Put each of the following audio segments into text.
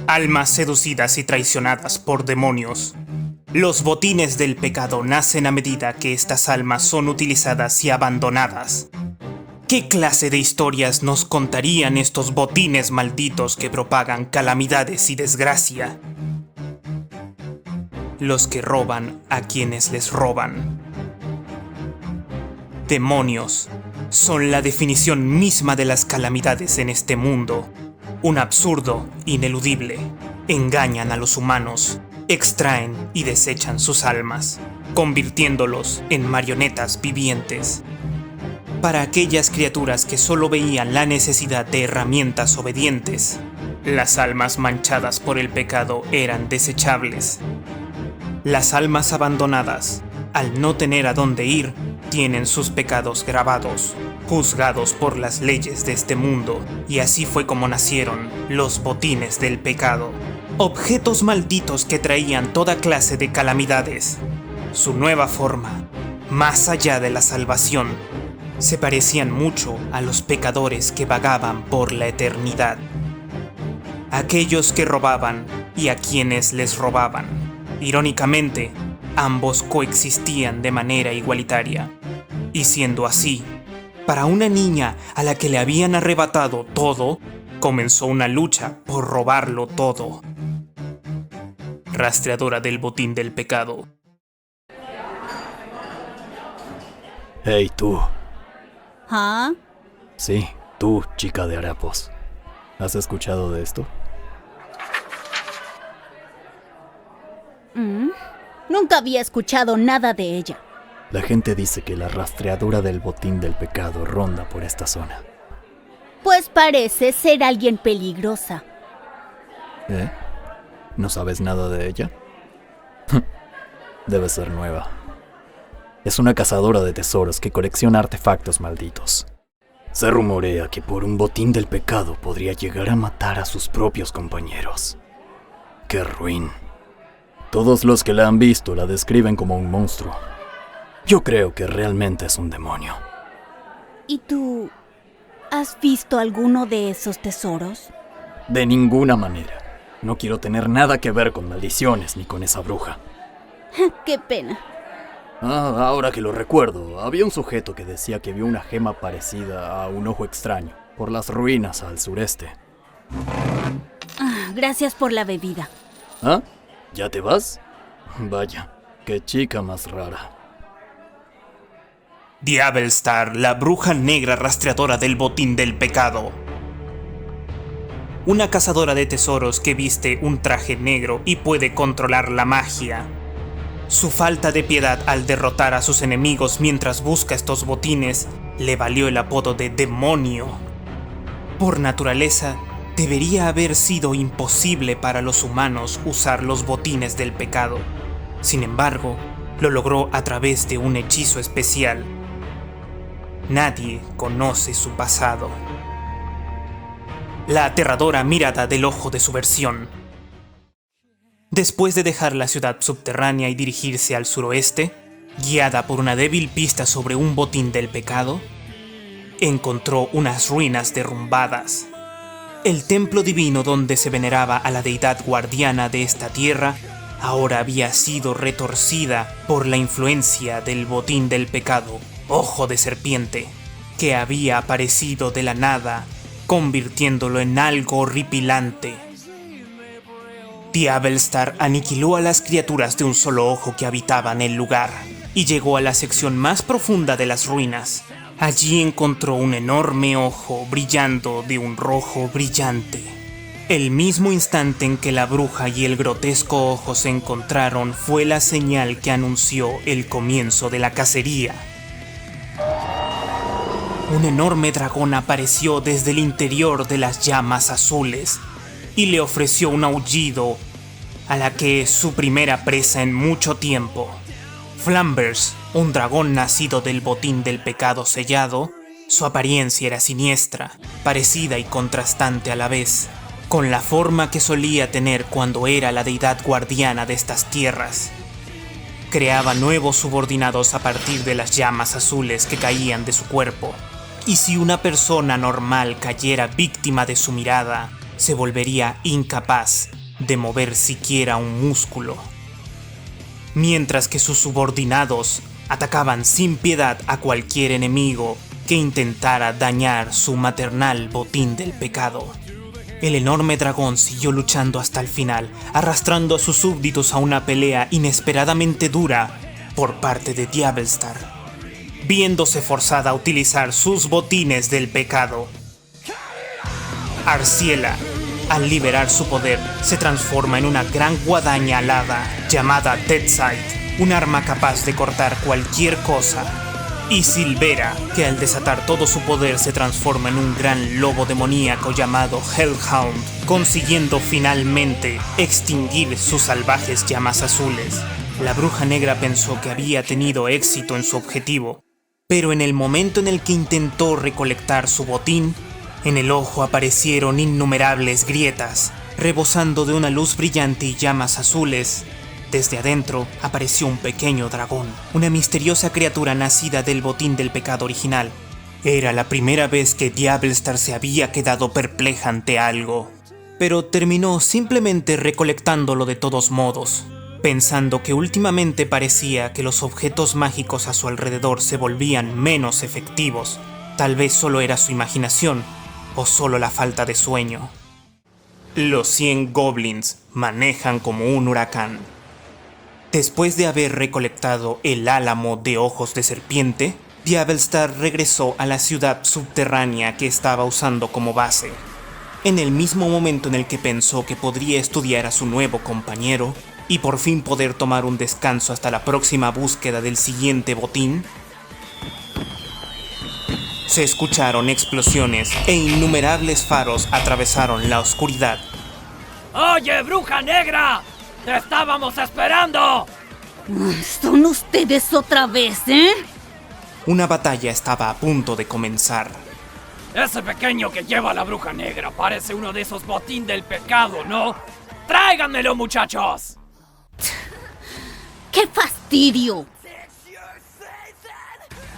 Almas seducidas y traicionadas por demonios. Los botines del pecado nacen a medida que estas almas son utilizadas y abandonadas. ¿Qué clase de historias nos contarían estos botines malditos que propagan calamidades y desgracia? Los que roban a quienes les roban. Demonios son la definición misma de las calamidades en este mundo. Un absurdo ineludible. Engañan a los humanos, extraen y desechan sus almas, convirtiéndolos en marionetas vivientes. Para aquellas criaturas que solo veían la necesidad de herramientas obedientes, las almas manchadas por el pecado eran desechables. Las almas abandonadas, al no tener a dónde ir, tienen sus pecados grabados, juzgados por las leyes de este mundo, y así fue como nacieron los botines del pecado. Objetos malditos que traían toda clase de calamidades. Su nueva forma, más allá de la salvación, se parecían mucho a los pecadores que vagaban por la eternidad. Aquellos que robaban y a quienes les robaban. Irónicamente, ambos coexistían de manera igualitaria. Y siendo así, para una niña a la que le habían arrebatado todo, comenzó una lucha por robarlo todo. Rastreadora del botín del pecado. Hey, tú. ¿Ah? Sí, tú, chica de harapos. ¿Has escuchado de esto? Nunca había escuchado nada de ella. La gente dice que la rastreadora del botín del pecado ronda por esta zona. Pues parece ser alguien peligrosa. ¿Eh? ¿No sabes nada de ella? Debe ser nueva. Es una cazadora de tesoros que colecciona artefactos malditos. Se rumorea que por un botín del pecado podría llegar a matar a sus propios compañeros. ¡Qué ruin! Todos los que la han visto la describen como un monstruo. Yo creo que realmente es un demonio. ¿Y tú has visto alguno de esos tesoros? De ninguna manera. No quiero tener nada que ver con maldiciones ni con esa bruja. ¡Qué pena! Ahora que lo recuerdo, había un sujeto que decía que vio una gema parecida a un ojo extraño por las ruinas al sureste. Gracias por la bebida. ¿Ah? ¿Ya te vas? Vaya, qué chica más rara. Diabelstar, la bruja negra rastreadora del botín del pecado. Una cazadora de tesoros que viste un traje negro y puede controlar la magia. Su falta de piedad al derrotar a sus enemigos mientras busca estos botines le valió el apodo de demonio. Por naturaleza, debería haber sido imposible para los humanos usar los botines del pecado. Sin embargo, lo logró a través de un hechizo especial. Nadie conoce su pasado. La aterradora mirada del ojo de subversión. Después de dejar la ciudad subterránea y dirigirse al suroeste, guiada por una débil pista sobre un botín del pecado, encontró unas ruinas derrumbadas. El templo divino donde se veneraba a la deidad guardiana de esta tierra ahora había sido retorcida por la influencia del botín del pecado, ojo de serpiente, que había aparecido de la nada, convirtiéndolo en algo horripilante. Diabelstar aniquiló a las criaturas de un solo ojo que habitaban el lugar y llegó a la sección más profunda de las ruinas. Allí encontró un enorme ojo brillando de un rojo brillante. El mismo instante en que la bruja y el grotesco ojo se encontraron fue la señal que anunció el comienzo de la cacería. Un enorme dragón apareció desde el interior de las llamas azules y le ofreció un aullido a la que es su primera presa en mucho tiempo. Flambers, un dragón nacido del botín del pecado sellado, su apariencia era siniestra, parecida y contrastante a la vez, con la forma que solía tener cuando era la deidad guardiana de estas tierras. creaba nuevos subordinados a partir de las llamas azules que caían de su cuerpo. Y si una persona normal cayera víctima de su mirada, se volvería incapaz de mover siquiera un músculo. Mientras que sus subordinados atacaban sin piedad a cualquier enemigo que intentara dañar su maternal botín del pecado. El enorme dragón siguió luchando hasta el final, arrastrando a sus súbditos a una pelea inesperadamente dura por parte de Diabelstar, viéndose forzada a utilizar sus botines del pecado. Arciela, al liberar su poder, se transforma en una gran guadaña alada llamada Deadside, un arma capaz de cortar cualquier cosa. Y Silvera, que al desatar todo su poder se transforma en un gran lobo demoníaco llamado Hellhound, consiguiendo finalmente extinguir sus salvajes llamas azules. La bruja negra pensó que había tenido éxito en su objetivo, pero en el momento en el que intentó recolectar su botín, en el ojo aparecieron innumerables grietas, rebosando de una luz brillante y llamas azules. Desde adentro apareció un pequeño dragón, una misteriosa criatura nacida del botín del pecado original. Era la primera vez que Diabelstar se había quedado perpleja ante algo, pero terminó simplemente recolectándolo de todos modos, pensando que últimamente parecía que los objetos mágicos a su alrededor se volvían menos efectivos. Tal vez solo era su imaginación, o solo la falta de sueño. Los 100 goblins manejan como un huracán. Después de haber recolectado el álamo de ojos de serpiente, Diabelstar regresó a la ciudad subterránea que estaba usando como base. En el mismo momento en el que pensó que podría estudiar a su nuevo compañero y por fin poder tomar un descanso hasta la próxima búsqueda del siguiente botín, se escucharon explosiones e innumerables faros atravesaron la oscuridad. ¡Oye, bruja negra! ¡Te estábamos esperando! Son ustedes otra vez, ¿eh? Una batalla estaba a punto de comenzar. Ese pequeño que lleva la bruja negra parece uno de esos botín del pecado, ¿no? ¡Tráiganmelo, muchachos! ¡Qué fastidio!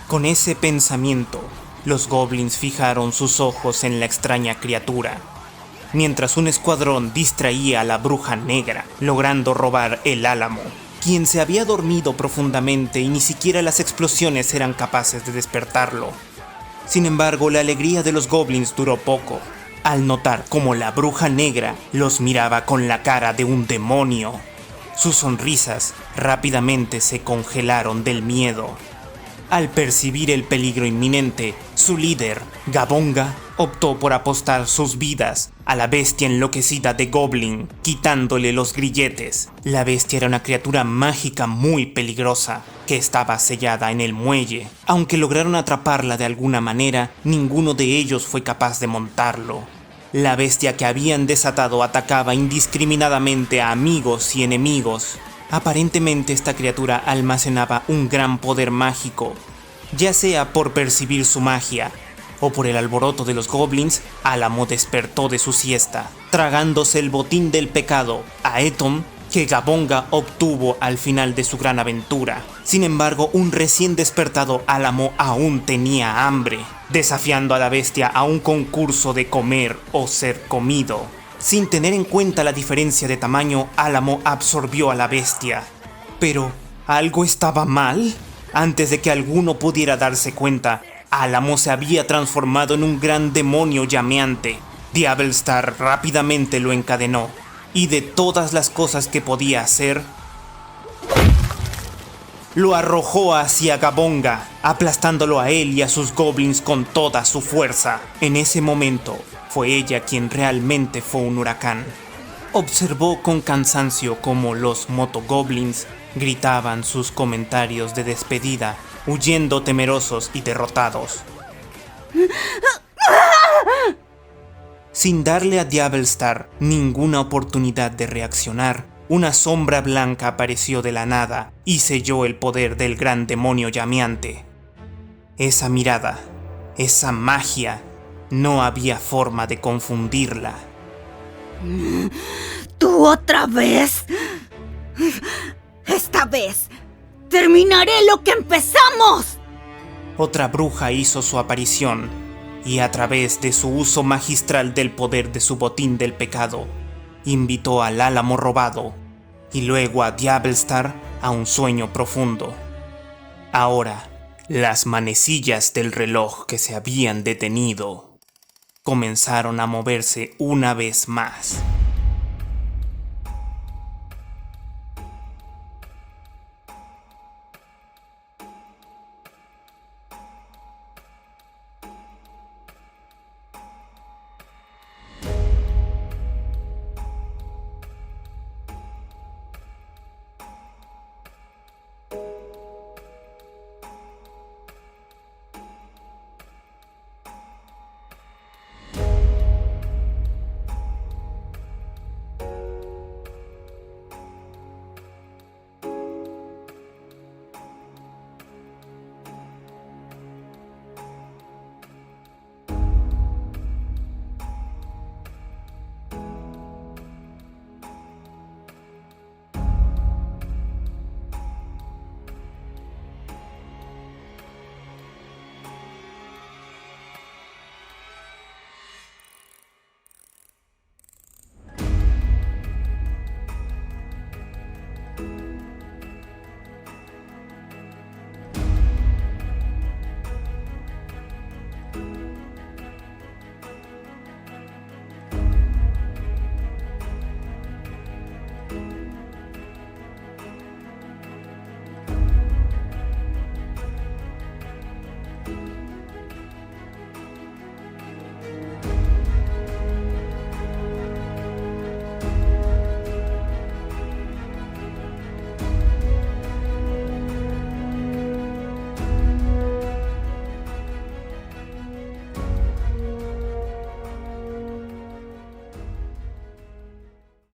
Con ese pensamiento, los goblins fijaron sus ojos en la extraña criatura, mientras un escuadrón distraía a la bruja negra, logrando robar el álamo, quien se había dormido profundamente y ni siquiera las explosiones eran capaces de despertarlo. Sin embargo, la alegría de los goblins duró poco, al notar cómo la bruja negra los miraba con la cara de un demonio. Sus sonrisas rápidamente se congelaron del miedo. Al percibir el peligro inminente, su líder, Gabonga, optó por apostar sus vidas a la bestia enloquecida de Goblin, quitándole los grilletes. La bestia era una criatura mágica muy peligrosa, que estaba sellada en el muelle. Aunque lograron atraparla de alguna manera, ninguno de ellos fue capaz de montarlo. La bestia que habían desatado atacaba indiscriminadamente a amigos y enemigos. Aparentemente esta criatura almacenaba un gran poder mágico, ya sea por percibir su magia o por el alboroto de los goblins. Álamo despertó de su siesta, tragándose el botín del pecado, Aeton, que Gabonga obtuvo al final de su gran aventura. Sin embargo, un recién despertado Álamo aún tenía hambre, desafiando a la bestia a un concurso de comer o ser comido. Sin tener en cuenta la diferencia de tamaño, Álamo absorbió a la bestia. Pero, ¿algo estaba mal? Antes de que alguno pudiera darse cuenta, Álamo se había transformado en un gran demonio llameante. Diabelstar rápidamente lo encadenó, y de todas las cosas que podía hacer, lo arrojó hacia Gabonga, aplastándolo a él y a sus goblins con toda su fuerza. En ese momento, fue ella quien realmente fue un huracán. Observó con cansancio cómo los motogoblins gritaban sus comentarios de despedida, huyendo temerosos y derrotados. Sin darle a Diabelstar ninguna oportunidad de reaccionar, una sombra blanca apareció de la nada y selló el poder del gran demonio llameante. Esa mirada, esa magia, no había forma de confundirla. ¿Tú otra vez? Esta vez ¡Terminaré lo que empezamos! Otra bruja hizo su aparición y a través de su uso magistral del poder de su botín del pecado, invitó al álamo robado y luego a Diabelstar a un sueño profundo. Ahora, las manecillas del reloj que se habían detenido comenzaron a moverse una vez más.